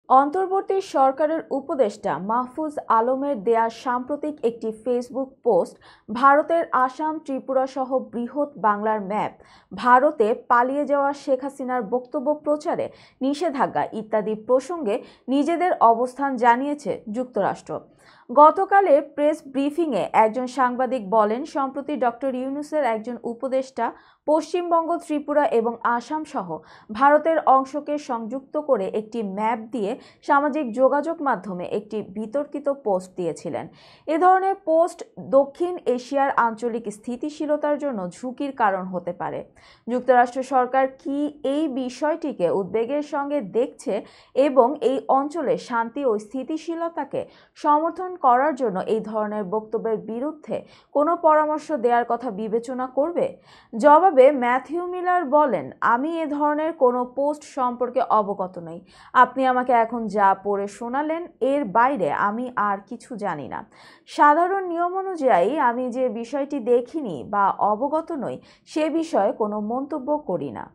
অন্তর্বর্তী সরকারের উপদেষ্টা মাহফুজ আলমের দেয়া সাম্প্রতিক একটি ফেসবুক পোস্ট ভারতের আসাম ত্রিপুরা সহ বৃহৎ বাংলার ম্যাপ, ভারতে পালিয়ে যাওয়া শেখ হাসিনার বক্তব্য প্রচারে নিষেধাজ্ঞা ইত্যাদি প্রসঙ্গে নিজেদের অবস্থান জানিয়েছে যুক্তরাষ্ট্র। গতকালের প্রেস ব্রিফিংয়ে একজন সাংবাদিক বলেন, সম্প্রতি ডক্টর ইউনূসের একজন উপদেষ্টা পশ্চিমবঙ্গ, ত্রিপুরা এবং আসাম সহ ভারতের অংশকে সংযুক্ত করে একটি ম্যাপ দিয়ে সামাজিক যোগাযোগ মাধ্যমে একটি বিতর্কিত পোস্ট দিয়েছিলেন। এ ধরনের পোস্ট দক্ষিণ এশিয়ার আঞ্চলিক স্থিতিশীলতার জন্য ঝুঁকির কারণ হতে পারে। যুক্তরাষ্ট্র সরকার কি এই বিষয়টিকে উদ্বেগের সঙ্গে দেখছে এবং এই অঞ্চলে শান্তি ও স্থিতিশীলতাকে সমর্থন করার জন্য এই ধরনের বক্তব্যের বিরুদ্ধে কোনো পরামর্শ দেওয়ার কথা বিবেচনা করবে? জবাবে ম্যাথিউ মিলার বলেন, আমি এ ধরনের কোনো পোস্ট সম্পর্কে অবগত নই। আপনি আমাকে এখন যা পড়ে শোনালেন এর বাইরে আমি আর কিছু জানি না। সাধারণ নিয়ম অনুযায়ী আমি যে বিষয়টি দেখিনি বা অবগত নই সে বিষয়ে কোনো মন্তব্য করি না।